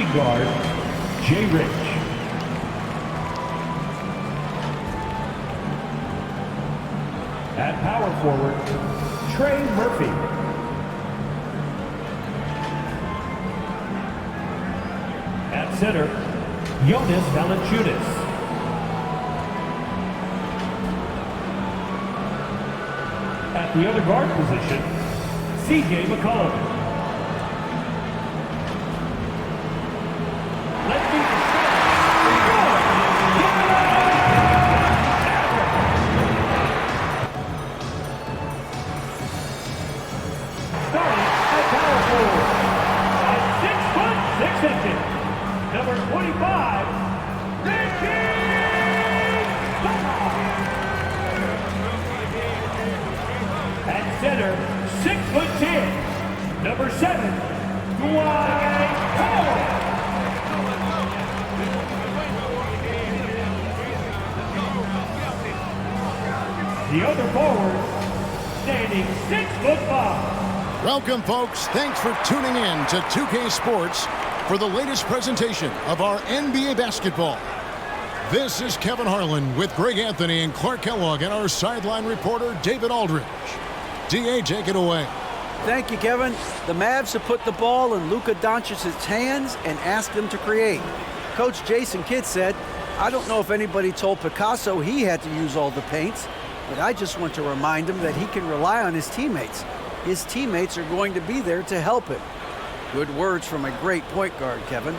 Shooting guard, Jay Rich. At power forward, Trey Murphy. At center, Jonas Valanciunas. At the other guard position, C.J. McCollum. Let's meet the starting at power forward, at 6'6" number 25, Ricky. At center, 6'10", number 7, Dwight Howard. The other forward, standing 6'5". Welcome, folks. Thanks for tuning in to 2K Sports for the latest presentation of our NBA basketball. This is Kevin Harlan with Greg Anthony and Clark Kellogg and our sideline reporter, David Aldridge. D.A., take it away. Thank you, Kevin. The Mavs have put the ball in Lukadoncic's hands and asked him to create. Coach Jason Kidd said, "I don't know if anybody told Picasso he had to use all the paints, but I just want to remind him that he can rely on his teammates. His teammates are going to be there to help him." Good words from a great point guard, Kevin.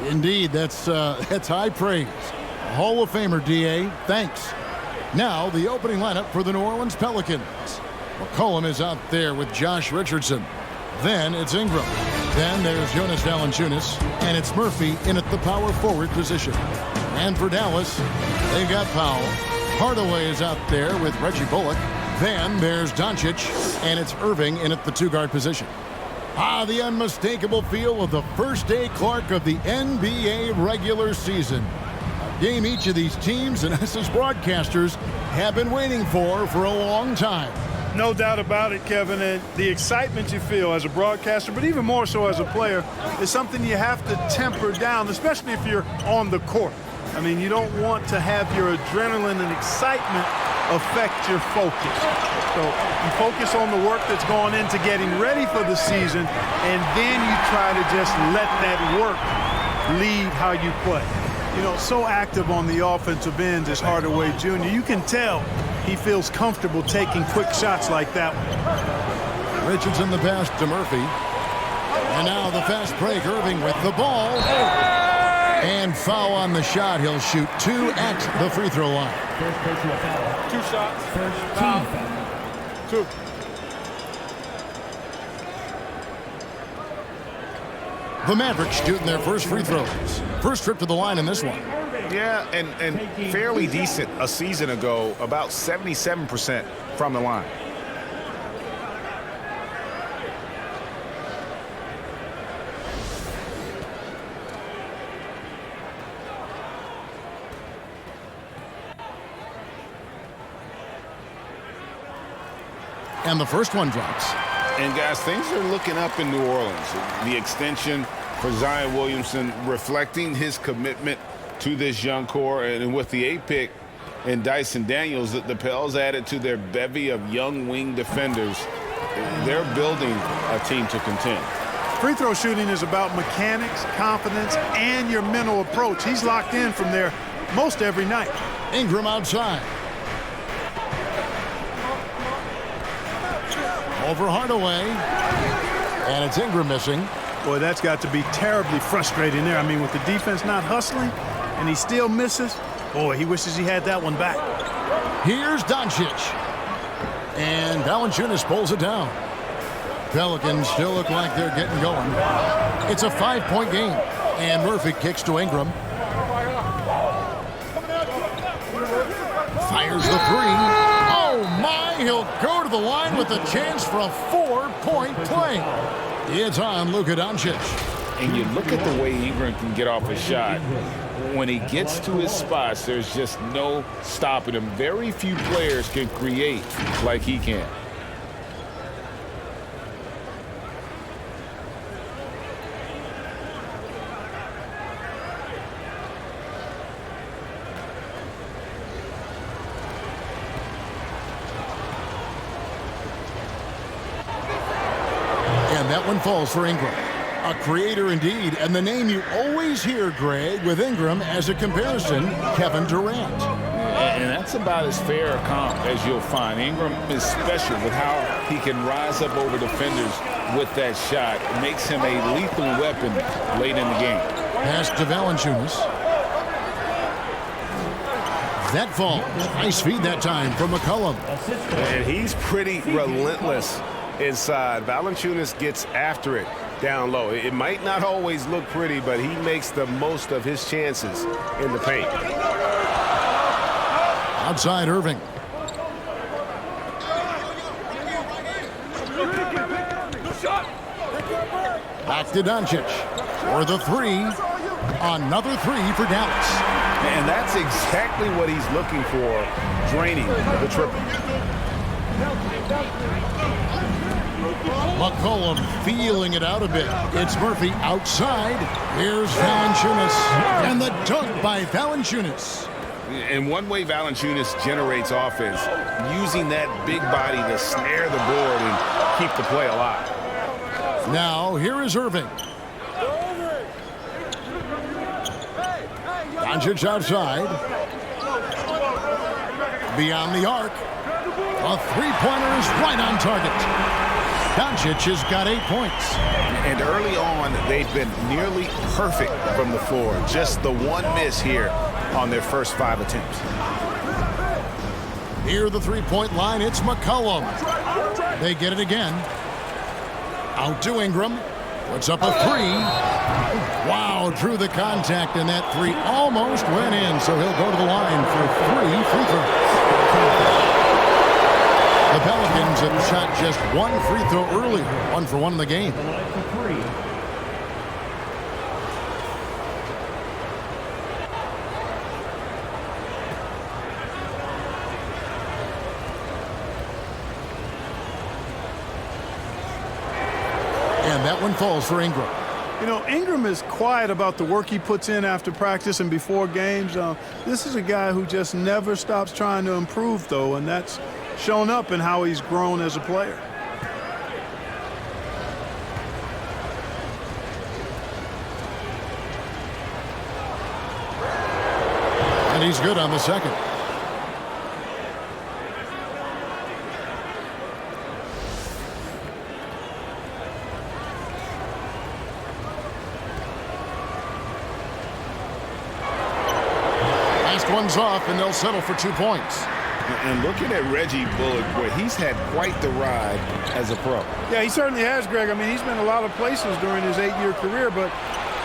Indeed, that's high praise. A Hall of Famer, D.A., thanks. Now, the opening lineup for the New Orleans Pelicans. McCollum is out there with Josh Richardson. Then it's Ingram. Then there's Jonas Valanciunas, and it's Murphy in at the power forward position. And for Dallas, they've got Powell. Hardaway is out there with Reggie Bullock. Then there's Doncic, and it's Irving in at the two-guard position. The unmistakable feel of the first day, Clark, of the NBA regular season. A game each of these teams and us as broadcasters have been waiting for a long time. No doubt about it, Kevin, and the excitement you feel as a broadcaster, but even more so as a player, is something you have to temper down, especially if you're on the court. I mean, you don't want to have your adrenaline and excitement affect your focus. So you focus on the work that's gone into getting ready for the season, and then you try to just let that work lead how you play. You know, so active on the offensive end is Hardaway Jr. You can tell he feels comfortable taking quick shots like that one. Richardson the pass to Murphy. And now the fast break. Irving with the ball. And foul on the shot. He'll shoot 2 at the free throw line. First personal foul. 2 shots. First team foul. 2. The Mavericks shooting their first free throws. First trip to the line in this one. Yeah, and fairly decent a season ago, about 77% from the line. And the first one drops. And, guys, things are looking up in New Orleans. The extension for Zion Williamson reflecting his commitment to this young core. And with the 8th pick and Dyson Daniels, the Pels added to their bevy of young wing defenders. They're building a team to contend. Free throw shooting is about mechanics, confidence, and your mental approach. He's locked in from there most every night. Ingram outside. Over Hardaway. And it's Ingram missing. Boy, that's got to be terribly frustrating there. I mean, with the defense not hustling and he still misses, boy, he wishes he had that one back. Here's Doncic. And Valanciunas pulls it down. Pelicans still look like they're getting going. It's a 5-point game. And Murphy kicks to Ingram. Fires the 3. Oh, my. He'll go to the line with a chance for a 4-point play. It's on Luka Doncic. And you look at the way Ingram can get off a shot. When he gets to his spots, there's just no stopping him. Very few players can create like he can. And that one falls for Ingram. A creator indeed, and the name you always hear, Greg, with Ingram as a comparison, Kevin Durant. And that's about as fair a comp as you'll find. Ingram is special with how he can rise up over defenders with that shot. It makes him a lethal weapon late in the game. Pass to Valanciunas. That falls. Nice feed that time from McCollum. And he's pretty relentless inside. Valanciunas gets after it down low. It might not always look pretty, but he makes the most of his chances in the paint. Outside Irving. Back to Doncic for the three. Another three for Dallas. And that's exactly what he's looking for, draining the triple. McCollum feeling it out a bit. It's Murphy outside. Here's Valanciunas. And the dunk by Valanciunas. And one way Valanciunas generates offense, using that big body to snare the board and keep the play alive. Now, here is Irving. Doncic outside. Beyond the arc. A three-pointer is right on target. Doncic has got 8 points. And early on, they've been nearly perfect from the floor. Just the one miss here on their first 5 attempts. Near the three-point line, it's McCollum. They get it again. Out to Ingram. Puts up a three. Wow, drew the contact, and that three almost went in, so he'll go to the line for 3 free throws. The Pelicans have shot just 1 free throw earlier, 1 for 1 in the game. The line for 3. And that one falls for Ingram. You know, Ingram is quiet about the work he puts in after practice and before games. This is a guy who just never stops trying to improve, though, and that's shown up in how he's grown as a player. And he's good on the second. Last one's off, and they'll settle for 2 points. And looking at Reggie Bullock, where he's had quite the ride as a pro. Yeah, he certainly has, Greg. I mean, he's been a lot of places during his 8-year career, but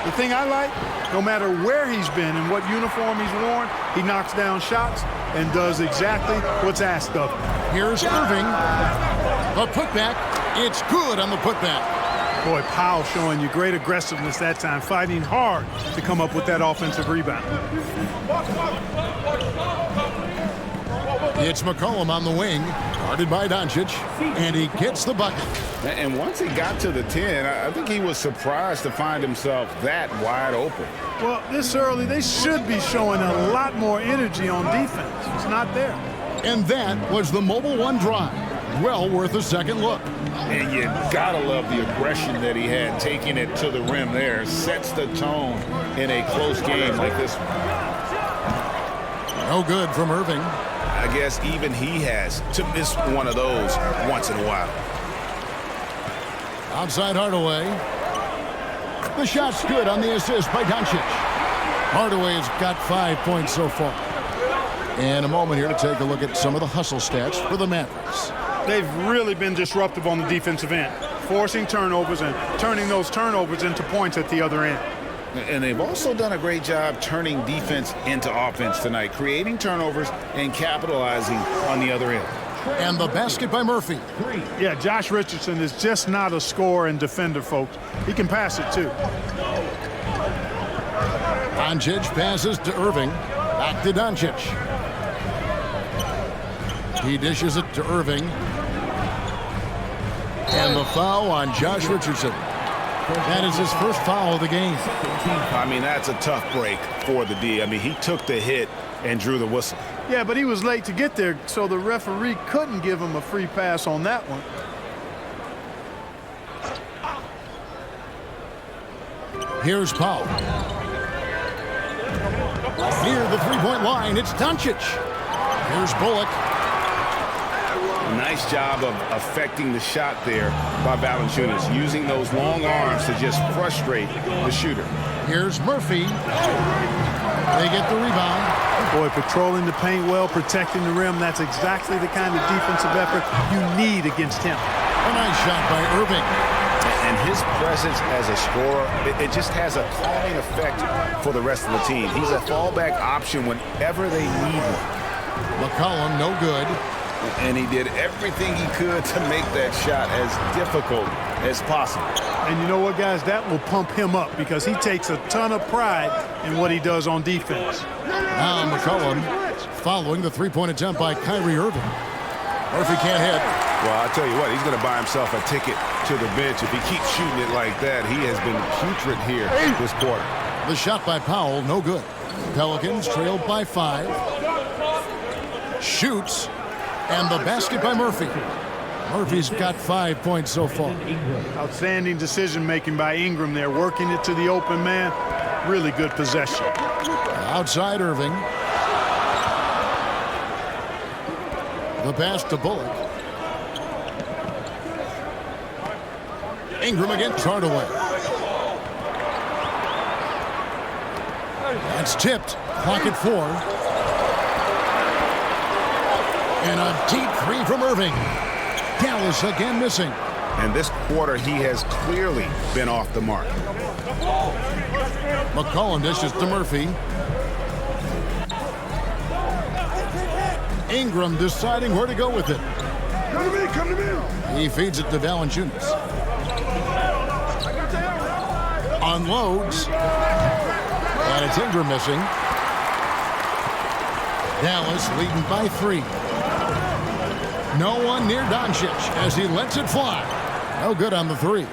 the thing I like, no matter where he's been and what uniform he's worn, he knocks down shots and does exactly what's asked of him. Here's Irving. The putback. It's good on the putback. Boy, Powell showing you great aggressiveness that time, fighting hard to come up with that offensive rebound. It's McCollum on the wing, guarded by Doncic, and he gets the bucket. And once he got to the 10, I think he was surprised to find himself that wide open. Well, this early, they should be showing a lot more energy on defense. It's not there. And that was the Mobile One drive. Well worth a second look. And you gotta love the aggression that he had, taking it to the rim there. Sets the tone in a close game like this one. No good from Irving. I guess even he has to miss one of those once in a while. Outside Hardaway. The shot's good on the assist by Doncic. Hardaway's got 5 points so far. And a moment here to take a look at some of the hustle stats for the Mavericks. They've really been disruptive on the defensive end, forcing turnovers and turning those turnovers into points at the other end. And they've also done a great job turning defense into offense tonight, creating turnovers and capitalizing on the other end. And the basket by Murphy. Yeah, Josh Richardson is just not a scorer and defender, folks. He can pass it, too. Doncic passes to Irving. Back to Doncic. He dishes it to Irving. And the foul on Josh Richardson. That is his first foul of the game. I mean, that's a tough break for the D. I mean, he took the hit and drew the whistle. Yeah, but he was late to get there, so the referee couldn't give him a free pass on that one. Here's Powell. Near the three-point line, it's Doncic. Here's Bullock. Nice job of affecting the shot there by Valanciunas, using those long arms to just frustrate the shooter. Here's Murphy. They get the rebound. Boy, patrolling the paint well, protecting the rim. That's exactly the kind of defensive effort you need against him. A nice shot by Irving. And his presence as a scorer, it just has a calming effect for the rest of the team. He's a fallback option whenever they need one. McCollum, no good. And he did everything he could to make that shot as difficult as possible. And you know what, guys? That will pump him up because he takes a ton of pride in what he does on defense. Now McCollum following the three-point attempt by Kyrie Irving. Murphy can't hit. Well, I'll tell you what, he's going to buy himself a ticket to the bench. If he keeps shooting it like that, he has been putrid here this quarter. The shot by Powell, no good. Pelicans trailed by 5. Shoots. And the basket by Murphy. Murphy's got 5 points so far. Outstanding decision-making by Ingram there, working it to the open man. Really good possession. Outside Irving. The pass to Bullock. Ingram against Hardaway. That's tipped. Clock at 4. And a deep three from Irving. Dallas again missing. And this quarter, he has clearly been off the mark. McCollum dishes to Murphy. Ingram deciding where to go with it. Come to me. He feeds it to Valanciunas. Unloads. And it's Ingram missing. Dallas leading by 3. No one near Doncic as he lets it fly. No good on the 3.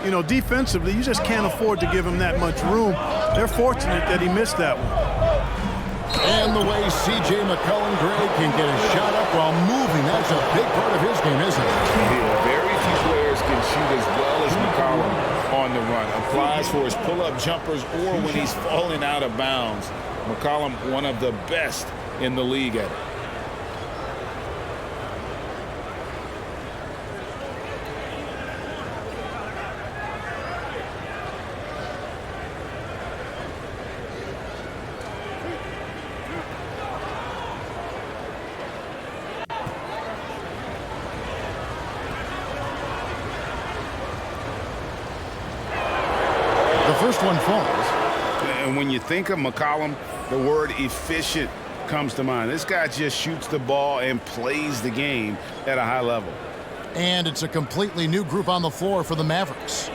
You know, defensively, you just can't afford to give him that much room. They're fortunate that he missed that one. And the way C.J. McCollum-Gray can get a shot up while moving, that's a big part of his game, isn't it? Yeah, very few players can shoot as well as McCollum on the run. Applies for his pull-up jumpers or when he's falling out of bounds. McCollum, one of the best in the league at it. First one falls. And when you think of McCollum, the word efficient comes to mind. This guy just shoots the ball and plays the game at a high level. And it's a completely new group on the floor for the Mavericks.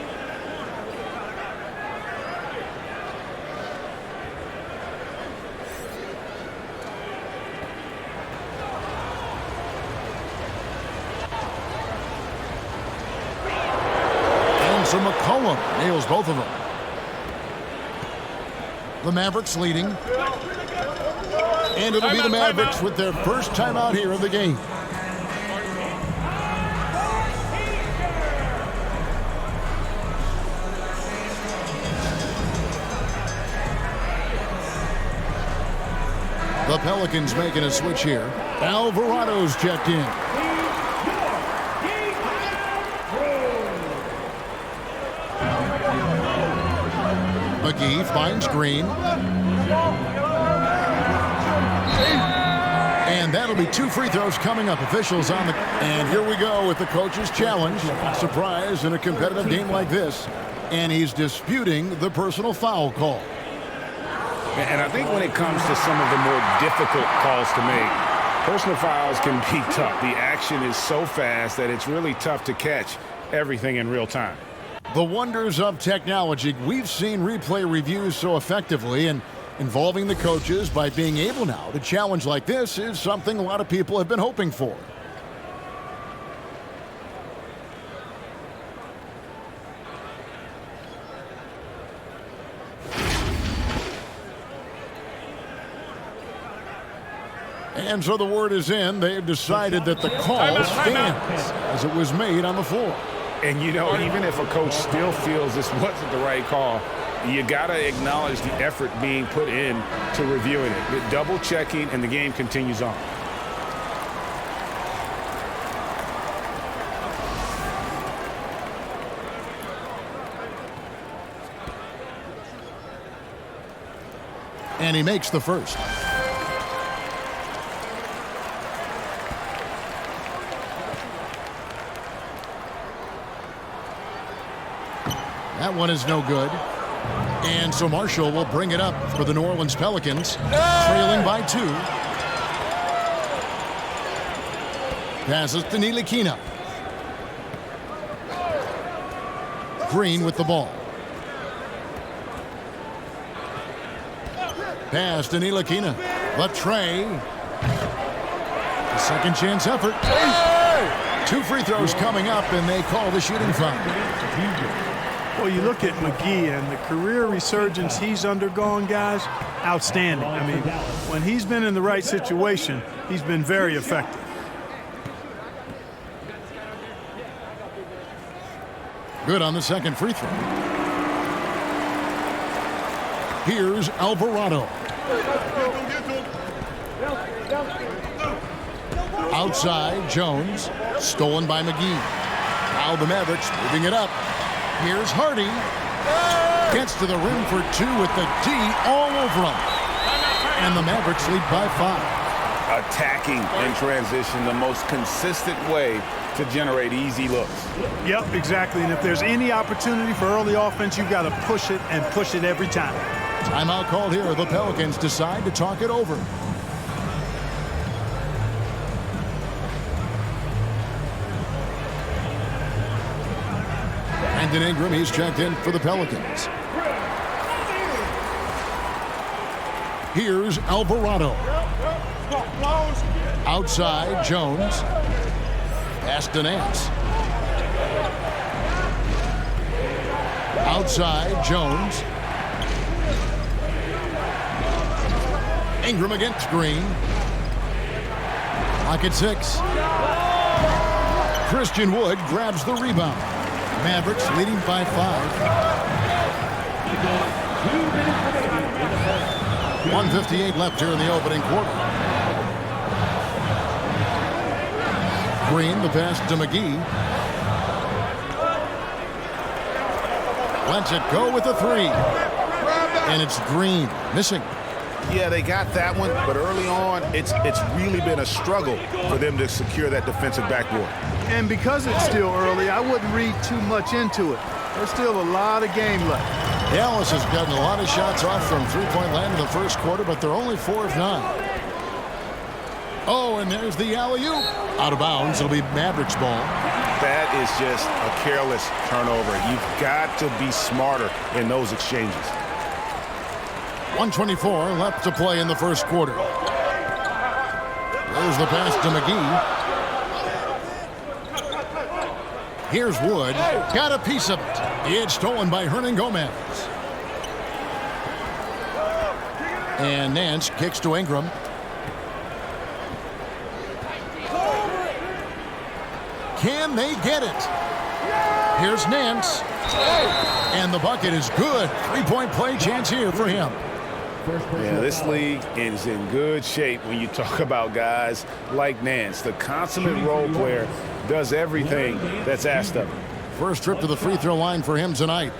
And so McCollum nails both of them. The Mavericks leading. And it'll be the Mavericks with their first time out here of the game. The Pelicans making a switch here. Alvarado's checked in. McGee finds Green. And that'll be 2 free throws coming up. Officials on the... And here we go with the coach's challenge. Surprise in a competitive game like this. And he's disputing the personal foul call. And I think when it comes to some of the more difficult calls to make, personal fouls can be tough. The action is so fast that it's really tough to catch everything in real time. The wonders of technology. We've seen replay reviews so effectively, and involving the coaches by being able now to challenge like this is something a lot of people have been hoping for. And so the word is in. They've decided that the call stands as it was made on the floor. And, you know, even if a coach still feels this wasn't the right call, you got to acknowledge the effort being put in to reviewing it. Double checking, and the game continues on. And he makes the first. That one is no good. And so Marshall will bring it up for the New Orleans Pelicans, trailing by 2. Passes to Ntilikina. Green with the ball. Pass to Ntilikina. Latre. A second chance effort. 2 free throws coming up, and they call the shooting foul. Well, you look at McGee and the career resurgence he's undergone, guys, outstanding. I mean, when he's been in the right situation, he's been very effective. Good on the second free throw. Here's Alvarado. Outside, Jones. Stolen by McGee. Now the Mavericks moving it up. Here's Hardy. Gets to the rim for 2 with the D all over him. And the Mavericks lead by 5. Attacking in transition, the most consistent way to generate easy looks. Yep, exactly. And if there's any opportunity for early offense, you've got to push it and push it every time. Timeout called here. The Pelicans decide to talk it over. Brandon Ingram, he's checked in for the Pelicans. Here's Alvarado. Outside, Jones. Pass to Nance. Outside, Jones. Ingram against Green. Lock at 6. Christian Wood grabs the rebound. Mavericks leading by 5. 1:58 left here in the opening quarter. Green, the pass to McGee. Lets it go with a 3. And it's Green missing. Yeah, they got that one, but early on, it's really been a struggle for them to secure that defensive backboard. And because it's still early, I wouldn't read too much into it. There's still a lot of game left. Dallas has gotten a lot of shots off from three-point land in the first quarter, but they're only 4 of 9. Oh, and there's the alley-oop. Out of bounds. It'll be Mavericks ball. That is just a careless turnover. You've got to be smarter in those exchanges. 1:24 left to play in the first quarter. There's the pass to McGee. Here's Wood. Got a piece of it. It's stolen by Hernan Gomez. And Nance kicks to Ingram. Can they get it? Here's Nance. And the bucket is good. 3-point play chance here for him. Yeah, this league is in good shape when you talk about guys like Nance. The consummate role player does everything that's asked of him. First trip to the free throw line for him tonight.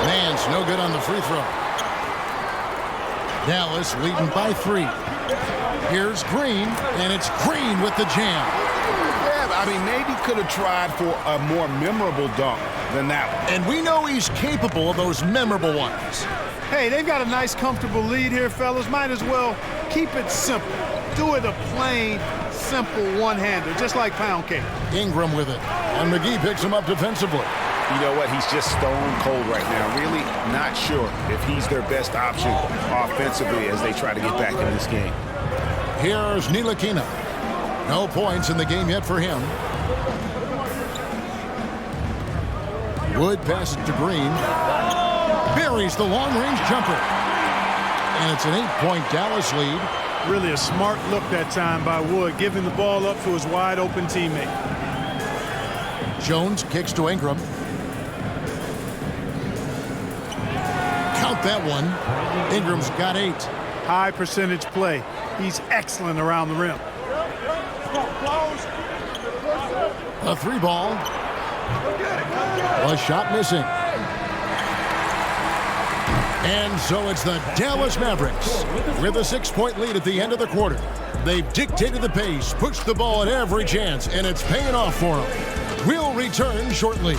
Nance, no good on the free throw. Dallas leading by 3. Here's Green, and it's Green with the jam. Yeah, I mean, maybe could have tried for a more memorable dunk than that one. And we know he's capable of those memorable ones. Hey, they've got a nice, comfortable lead here, fellas. Might as well keep it simple. Do it a plain, simple one-hander, just like pound cake. Ingram with it, and McGee picks him up defensively. You know what? He's just stone cold right now. Really not sure if he's their best option offensively as they try to get back in this game. Here's Ntilikina. No points in the game yet for him. Wood passes to Green. Buries the long-range jumper. And it's an 8-point Dallas lead. Really a smart look that time by Wood, giving the ball up to his wide-open teammate. Jones kicks to Ingram. Count that one. Ingram's got 8. High percentage play. He's excellent around the rim. A 3-ball. A shot missing. And so it's the Dallas Mavericks with a 6-point lead at the end of the quarter. They've dictated the pace, pushed the ball at every chance, and it's paying off for them. We'll return shortly.